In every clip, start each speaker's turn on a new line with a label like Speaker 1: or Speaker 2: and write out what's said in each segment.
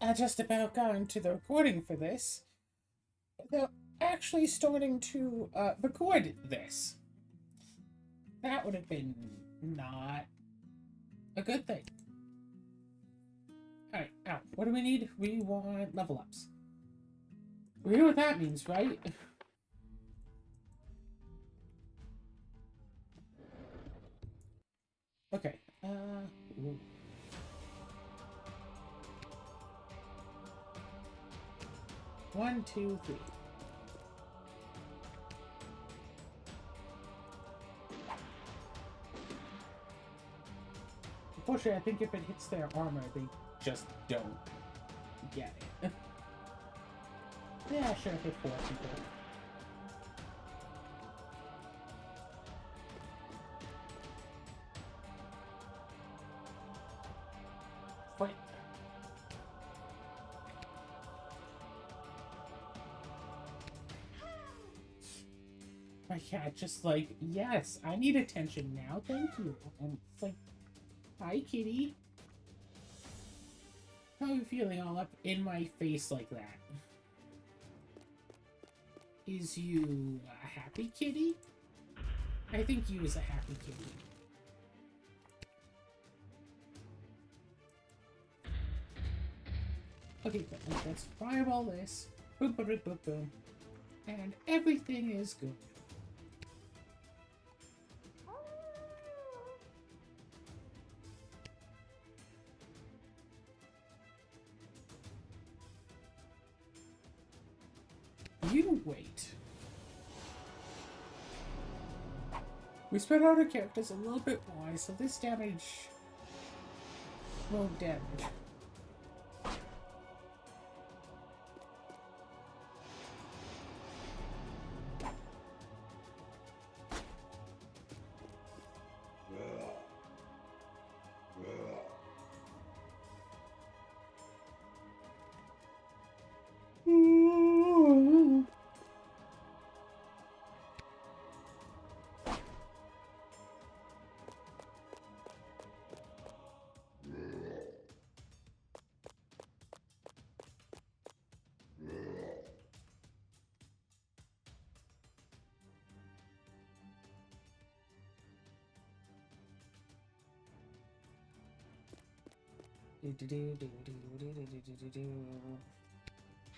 Speaker 1: I just about gotten to the recording for this. They're actually starting to record this. That would have been not a good thing. Alright, now, what do we need? We want level ups. We know what that means, right? Okay, ooh. One, two, three. Unfortunately, I think if it hits their armor, they just don't get it. Yeah, sure, hit 4 people. Wait. My cat just like, yes, I need attention now, thank you. And it's like, hi, kitty. How are you feeling all up in my face like that? Is you a happy kitty? I think you is a happy kitty. Okay, let's fireball this. Boom, boom, boom, boom, boom. And everything is good. You wait. We spread out our characters a little bit wide, so this damage won't damage.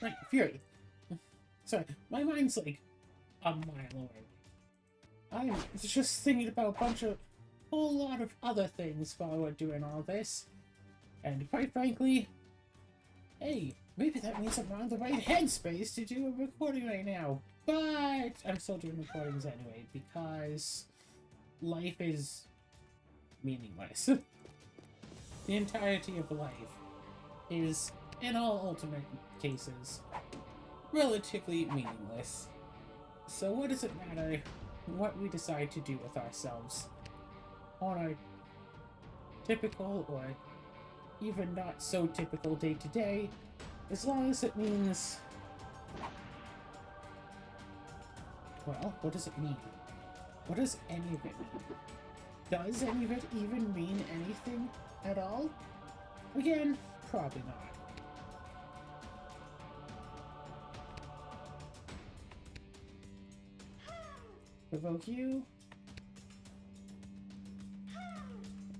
Speaker 1: Right, Fury. Sorry, my mind's like a mile away. I'm just thinking about a whole lot of other things while we're doing all this. And quite frankly, hey, maybe that means I'm on the right headspace to do a recording right now. But I'm still doing recordings anyway because life is meaningless. The entirety of life is, in all ultimate cases, relatively meaningless. So what does it matter what we decide to do with ourselves on our typical or even not so typical day to day, as long as it means... Well, what does it mean? What does any of it mean? Does any of it even mean anything at all? Again, probably not. Provoke you.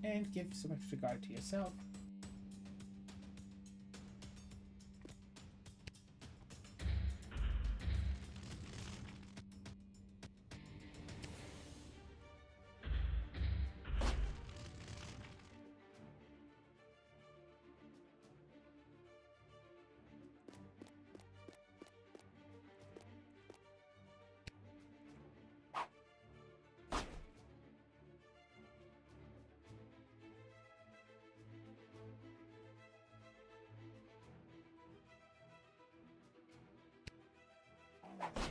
Speaker 1: And give some extra guard to yourself.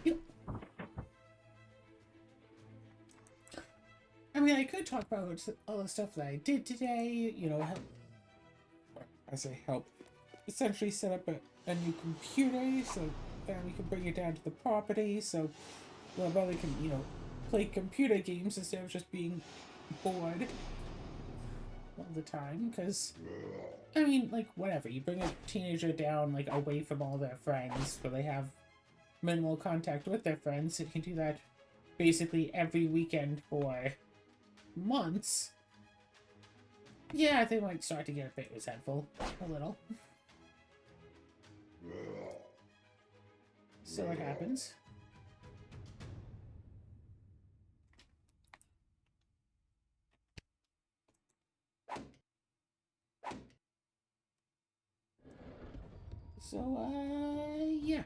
Speaker 1: Yep. I mean, I could talk about all the stuff that I did today, you know, help, I say help, essentially set up a new computer so that we can bring it down to the property so my brother can, you know, play computer games instead of just being bored. all the time, because, I mean, like, whatever. You bring a teenager down, like, away from all their friends, where they have minimal contact with their friends. You can do that basically every weekend for months. Yeah, they might start to get a bit resentful. A little. So it happens. So, yeah.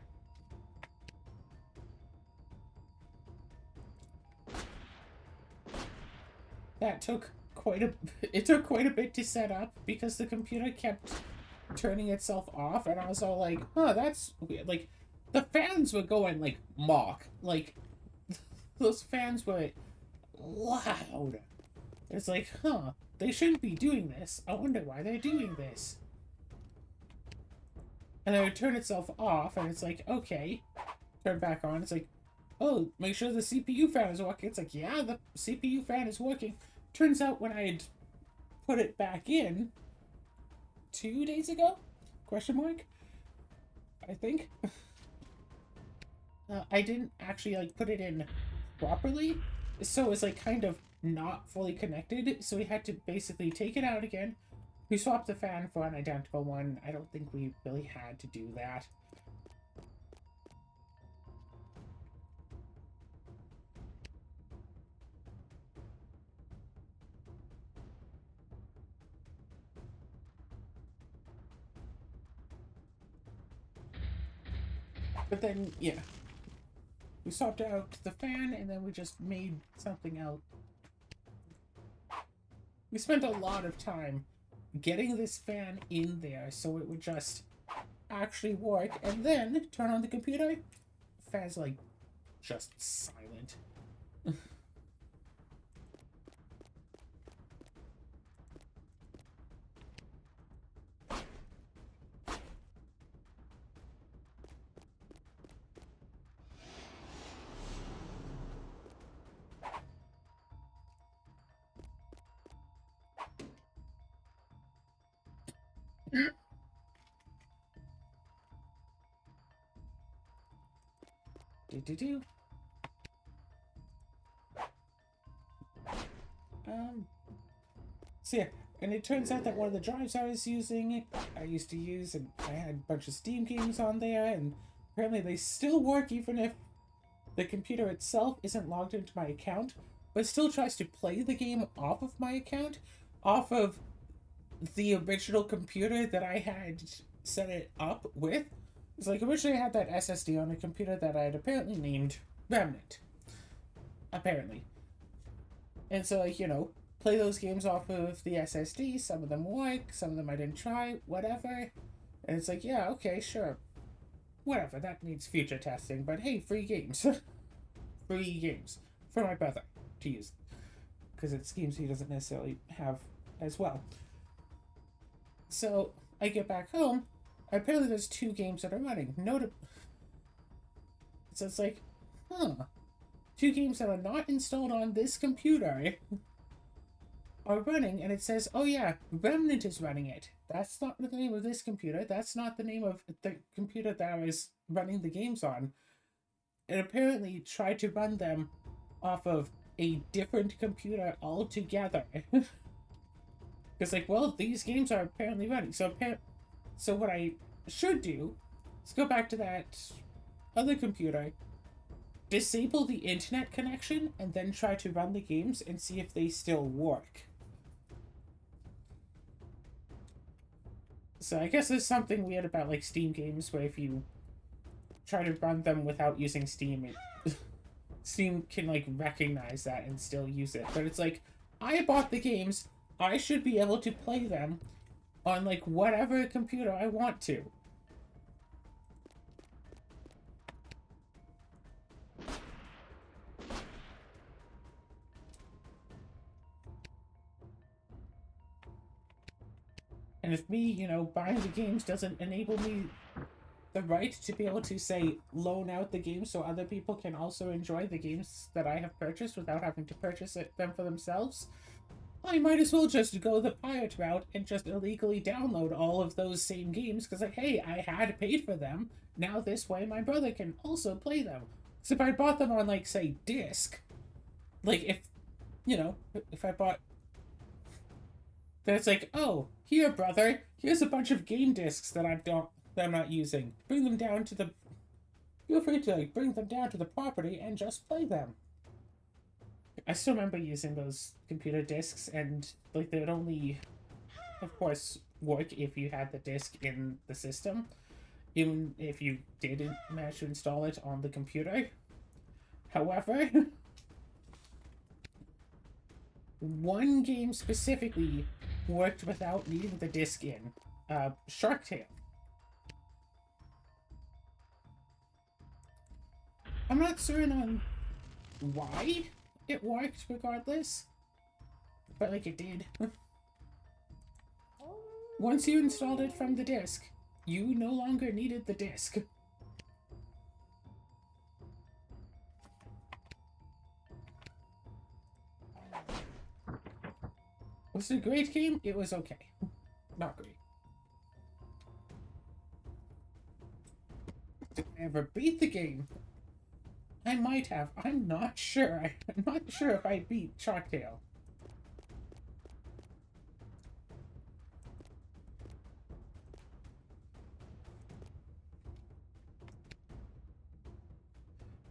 Speaker 1: That took quite a... It took quite a bit to set up, because the computer kept turning itself off, and I was all like, huh, that's weird. Like, the fans were going, like, Mach. Like, those fans were loud. It's like, huh, they shouldn't be doing this. I wonder why they're doing this. And then it would turn itself off, and it's like, okay. Turn back on. It's like, oh, make sure the CPU fan is working. It's like, yeah, the CPU fan is working. Turns out when I had put it back in 2 days ago? Question mark? I think. I didn't actually, like, put it in properly. So it's, like, kind of not fully connected. So we had to basically take it out again. We swapped the fan for an identical one. I don't think we really had to do that. But then, yeah. We swapped out the fan, and then we just made something else. We spent a lot of time getting this fan in there so it would just actually work, and then turn on the computer. Fan's like just silent. Do. So yeah, and it turns out that one of the drives I was using, I used to use, and I had a bunch of Steam games on there, and apparently they still work even if the computer itself isn't logged into my account, but still tries to play the game off of my account, off of the original computer that I had set it up with. It's like originally I had that SSD on a computer that I had apparently named Remnant. Apparently. And so, like, play those games off of the SSD. Some of them work, some of them I didn't try, whatever. And it's like, yeah, okay, sure. Whatever, that needs future testing, but hey, free games. Free games. For my brother to use. Because it's games he doesn't necessarily have as well. So, I get back home. Apparently there's 2 games that are running. So it's like, huh. 2 games that are not installed on this computer are running, and it says, oh yeah, Remnant is running it. That's not the name of this computer. That's not the name of the computer that I was running the games on. It apparently tried to run them off of a different computer altogether. It's like, well, these games are apparently running. So what I should do is go back to that other computer, disable the internet connection, and then try to run the games and see if they still work. So I guess there's something weird about, like, Steam games, where if you try to run them without using Steam, Steam can, like, recognize that and still use it. But it's like, I bought the games, I should be able to play them on, like, whatever computer I want to. And if me, buying the games doesn't enable me the right to be able to, say, loan out the games so other people can also enjoy the games that I have purchased without having to purchase them for themselves, I might as well just go the pirate route and just illegally download all of those same games because, like, hey, I had paid for them. Now this way my brother can also play them. So if I bought them on, like, say, disc, like, if I bought... Then it's like, oh, here, brother, here's a bunch of game discs that I'm not using. Bring them down to the... Feel free to, like, bring them down to the property and just play them. I still remember using those computer discs, and, like, they would only, of course, work if you had the disc in the system, even if you didn't manage to install it on the computer. However, one game specifically worked without needing the disc in. Shark Tale. I'm not certain on why it worked regardless, but, like, it did. Once you installed it from the disc, you no longer needed the disc. Was it a great game? It was okay. Not great. Did I ever beat the game? I might have. I'm not sure. I'm not sure if I beat Shark Tale.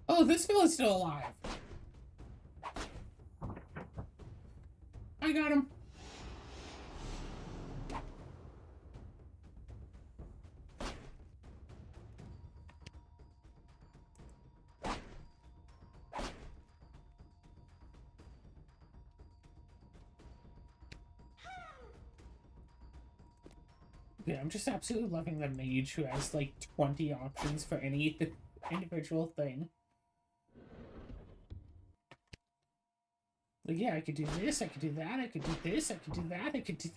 Speaker 1: Oh, this fella's still alive. I got him. Yeah, I'm just absolutely loving the mage who has, like, 20 options for any individual thing. Like, yeah, I could do this, I could do that, I could do this, I could do that, I could do...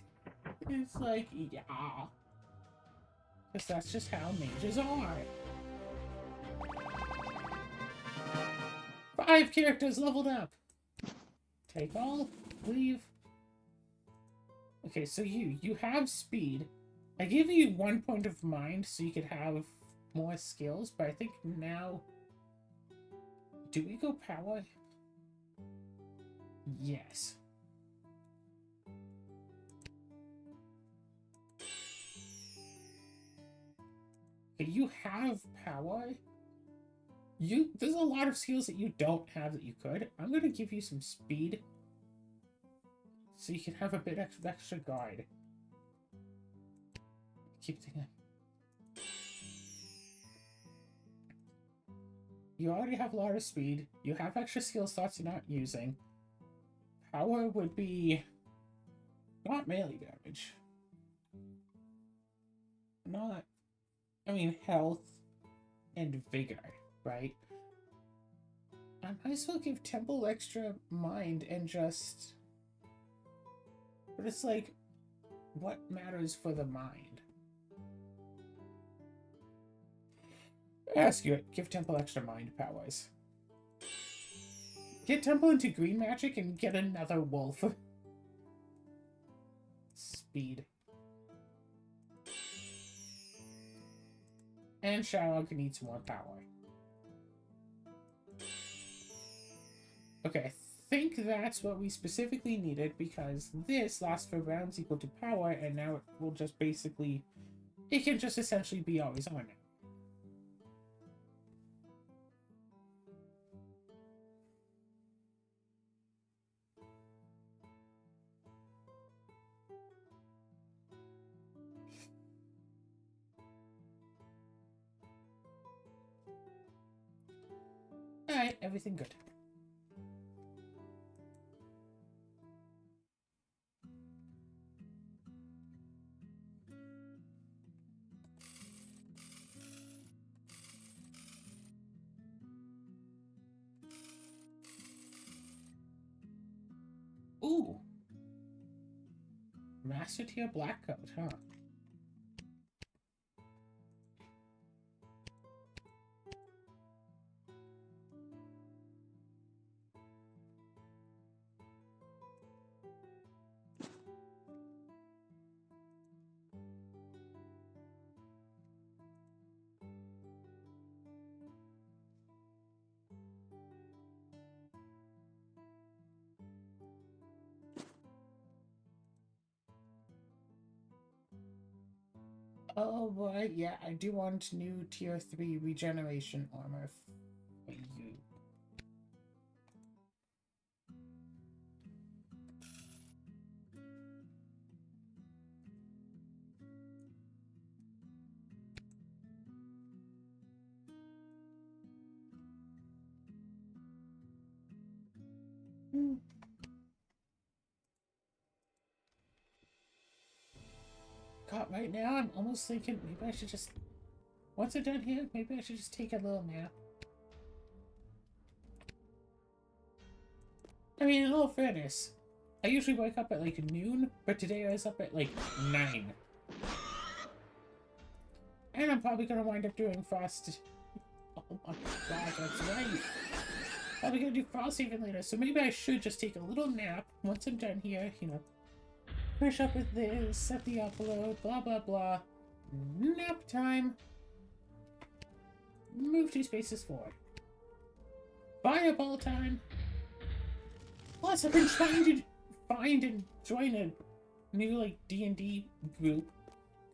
Speaker 1: It's like, yeah. Because that's just how mages are. 5 characters leveled up. Take all, leave. Okay, so you have speed. I gave you 1 point of mind so you could have more skills, but I think now... Do we go power? Yes. Okay, you have power. There's a lot of skills that you don't have that you could. I'm gonna give you some speed so you can have a bit of extra guard. Keep thinking. You already have a lot of speed. You have extra skill slots you're not using. Power would be not melee damage. Not, I mean, health and vigor, right? I might as well give Temple extra mind and just... But it's like, what matters for the mind? Ask you it. Give Temple extra mind powers. Get Temple into green magic and get another wolf. Speed. And Shylock needs more power. Okay, I think that's what we specifically needed because this lasts for rounds equal to power, and now it will just basically... It can just essentially be always on it. Alright, everything good. Ooh! Master tier black coat, huh? Oh boy, yeah, I do want new tier 3 regeneration armor for you. Hmm. God, right now I'm almost thinking maybe I should just, once I'm done here, maybe I should just take a little nap. I mean, in all fairness, I usually wake up at like noon, but today I was up at like 9. And I'm probably gonna wind up doing frost. Oh my god, that's right. Probably gonna do frost even later, so maybe I should just take a little nap once I'm done here, you know. Finish up with this, set the upload, blah blah blah. Nap time. Move 2 spaces forward. Fireball time. Plus, I've been trying to find and join a new like D&D group.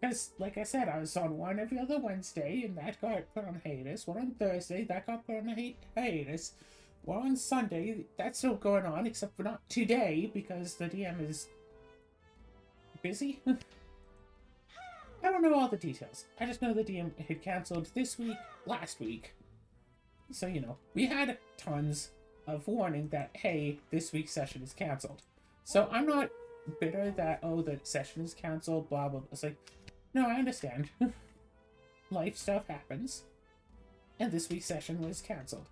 Speaker 1: Because, like I said, I was on one every other Wednesday, and that got put on hiatus. One on Thursday, that got put on hiatus. One on Sunday, that's still going on, except for not today, because the DM is busy. I don't know all the details. I just know the DM had cancelled this week, last week. So, you know, we had tons of warning that, hey, this week's session is cancelled. So I'm not bitter that, oh, the session is cancelled, blah, blah, blah. It's like, no, I understand. Life stuff happens. And this week's session was cancelled.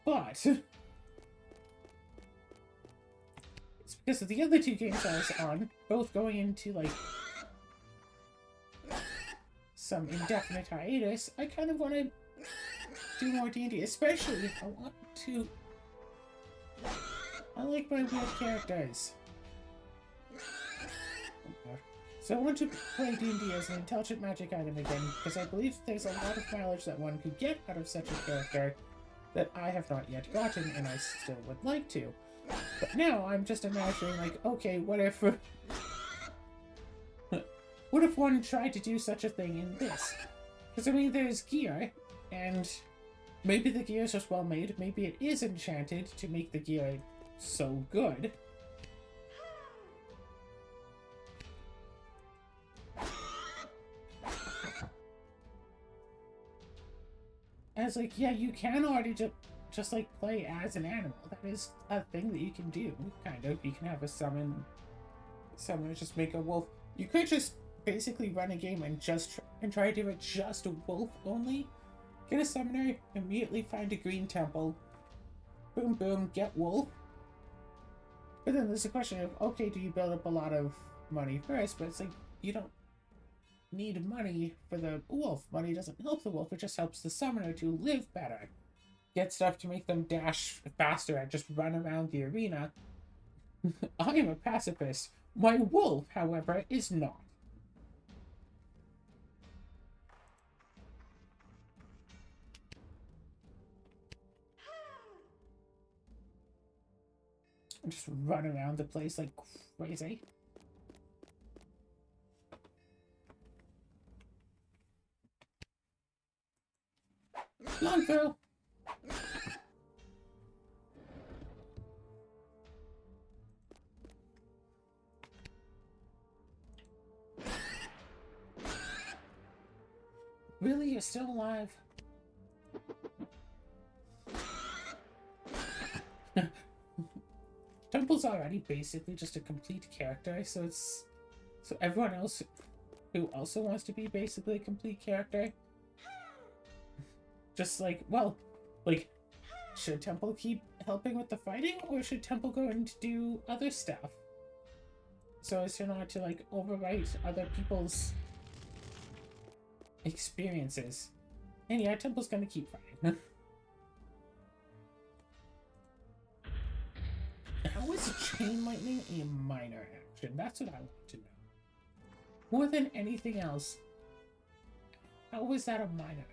Speaker 1: But it's because of the other 2 games I was on, both going into, like, some indefinite hiatus, I kind of want to do more D&D, especially I want to... I like my weird characters. Oh, so I want to play D&D as an intelligent magic item again, because I believe there's a lot of mileage that one could get out of such a character that I have not yet gotten, and I still would like to. But now I'm just imagining, like, okay, what if... what if one tried to do such a thing in this? Because, I mean, there's gear, and maybe the gear is just well made, maybe it is enchanted to make the gear so good. As like, yeah, you can already just like play as an animal. That is a thing that you can do, kind of. You can have a summon just make a wolf. You could just basically run a game and just try to do it just a wolf only. Get a summoner, immediately find a green temple. Boom, boom, get wolf. But then there's a question of, okay, do you build up a lot of money first? But it's like, you don't need money for the wolf. Money doesn't help the wolf, it just helps the summoner to live better. Get stuff to make them dash faster and just run around the arena. I am a pacifist. My wolf, however, is not. Just run around the place like crazy. Long throw. Really? You're still alive? Temple's already basically just a complete character, so it's... So everyone else who also wants to be basically a complete character... Just like, well, like, should Temple keep helping with the fighting, or should Temple go and do other stuff? So as to not to, like, overwrite other people's experiences. And yeah, Temple's gonna keep fighting. How is Chain Lightning a minor action? That's what I want to know. More than anything else, how is that a minor action?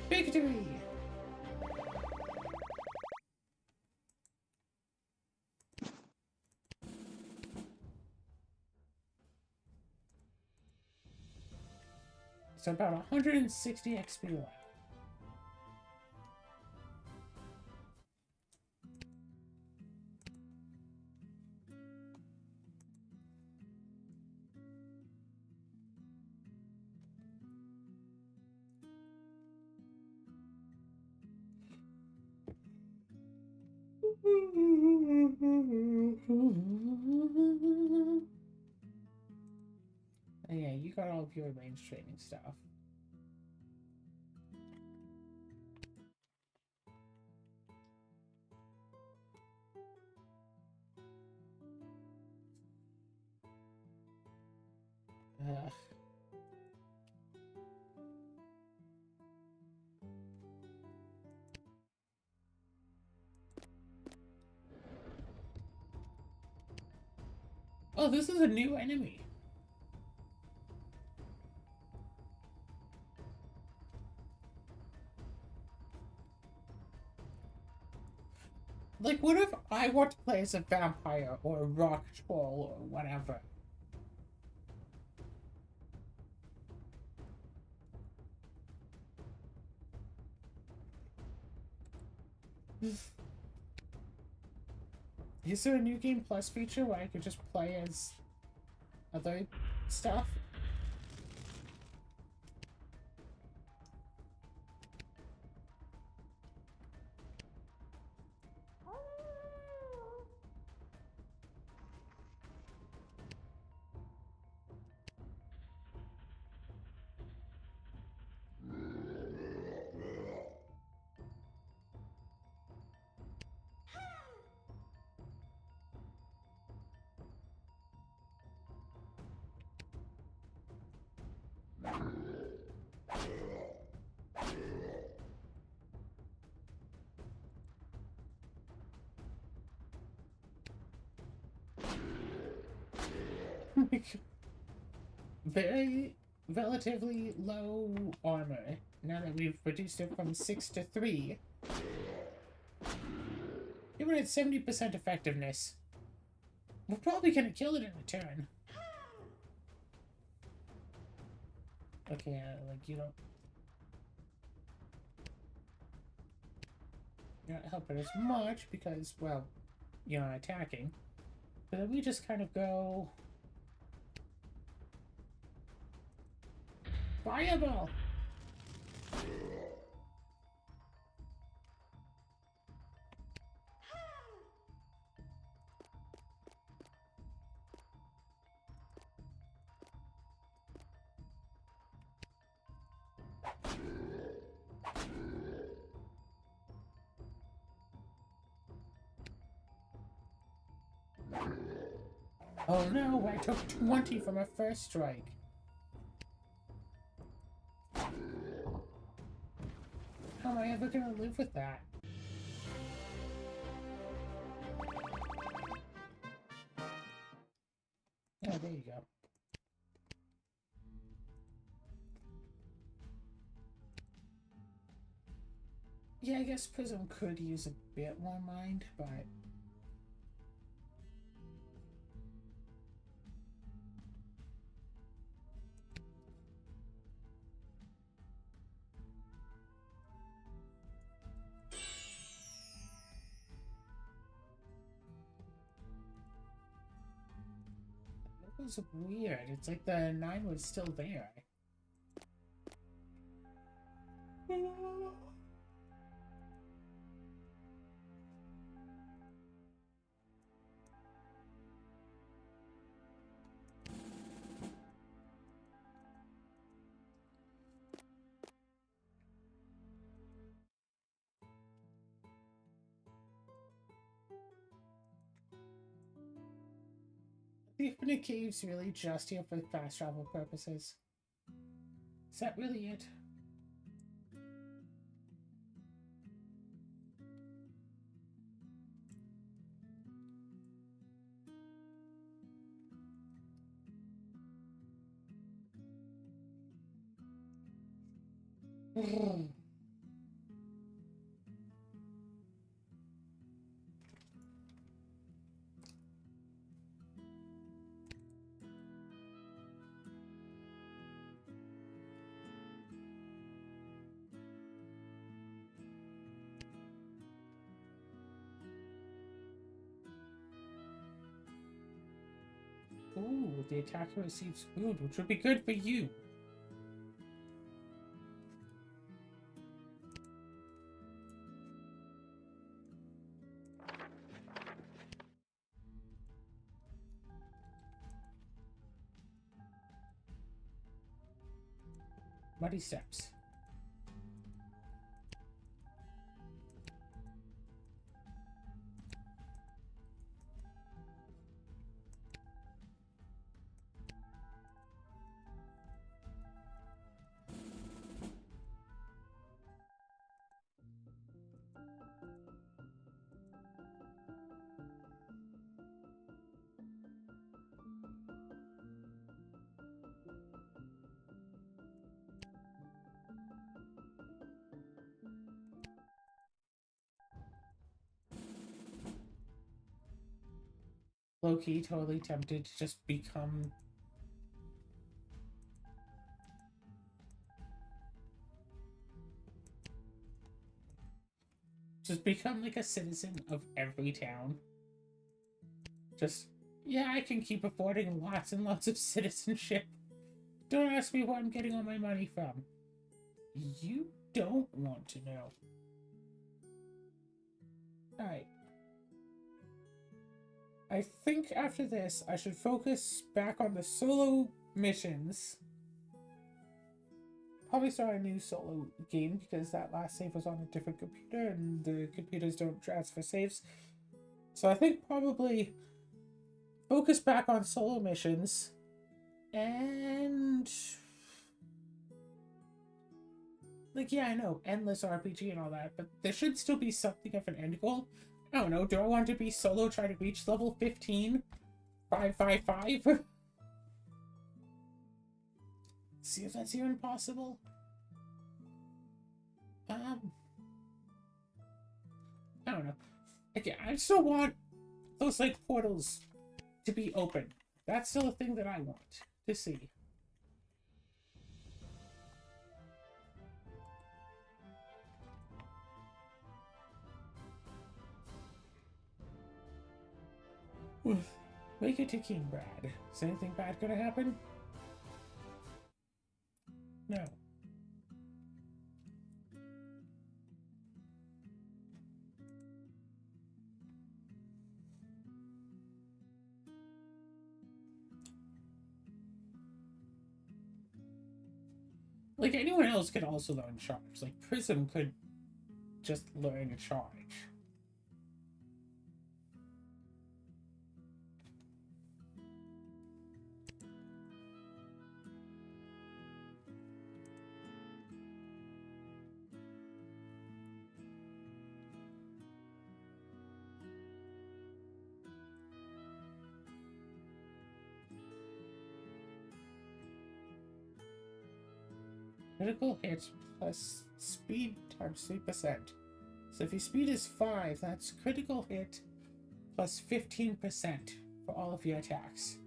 Speaker 1: Victory! So about 160 XP left. Yeah, you got all of your range training stuff. Ugh. Oh, this is a new enemy. Like, what if I want to play as a vampire or a rock troll or whatever? Is there a new game plus feature where I could just play as other stuff? Very relatively low armor now that we've reduced it from 6 to 3. Even at 70% effectiveness, we're probably gonna kill it in a turn. Okay, like you're not helping as much because, well, you're not attacking. But then we just kind of go fireball. Oh no, I took 20 from a first strike. How am I ever gonna live with that? Oh, there you go. Yeah, I guess Prism could use a bit more mind, but... It was weird. It's like the 9 was still there. The infinite cave's really just here for fast travel purposes. Is that really it? Ooh, the attacker receives wound, which would be good for you. Muddy steps. Low-key, totally tempted to just become... Just become like a citizen of every town. Just, yeah, I can keep affording lots and lots of citizenship. Don't ask me where I'm getting all my money from. You don't want to know. Alright. I think after this, I should focus back on the solo missions. Probably start a new solo game because that last save was on a different computer and the computers don't transfer saves. So I think probably focus back on solo missions and... Like, yeah, I know, endless RPG and all that, but there should still be something of an end goal. I don't know, do I want to be solo, try to reach level 15? 555? See if that's even possible. I don't know. Again, I still want those, like, portals to be open. That's still a thing that I want to see. Make it to King Brad. Is anything bad gonna happen? No. Like, anyone else could also learn charge. Like, Prism could just learn charge. Critical hit plus speed times 3%. So if your speed is 5, that's critical hit plus 15% for all of your attacks.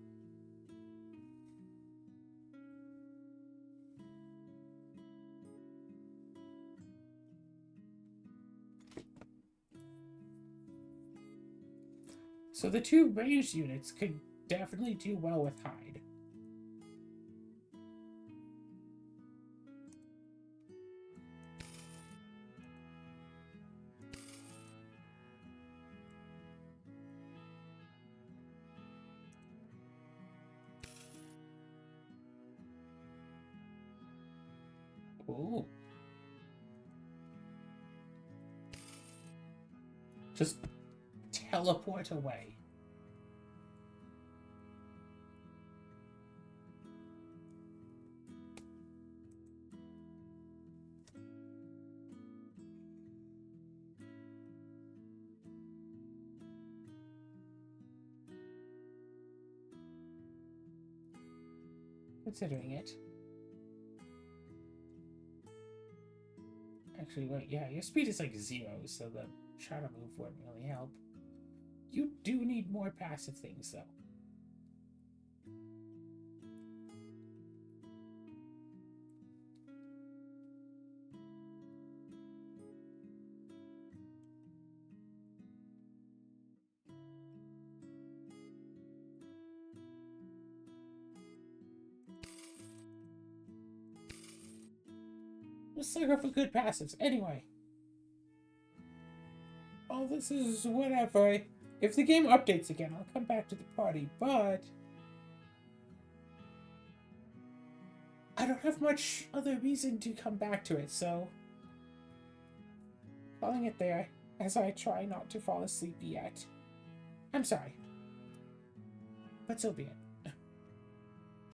Speaker 1: So the two ranged units could definitely do well with Hide. Ooh. Just teleport away. Considering it. Actually, wait, yeah, your speed is like 0, so the shadow move wouldn't really help. You do need more passive things, though. I'm a sucker for good passives. Anyway. Oh, this is whatever. If the game updates again, I'll come back to the party, but I don't have much other reason to come back to it, so calling it there as I try not to fall asleep yet. I'm sorry, but so be it.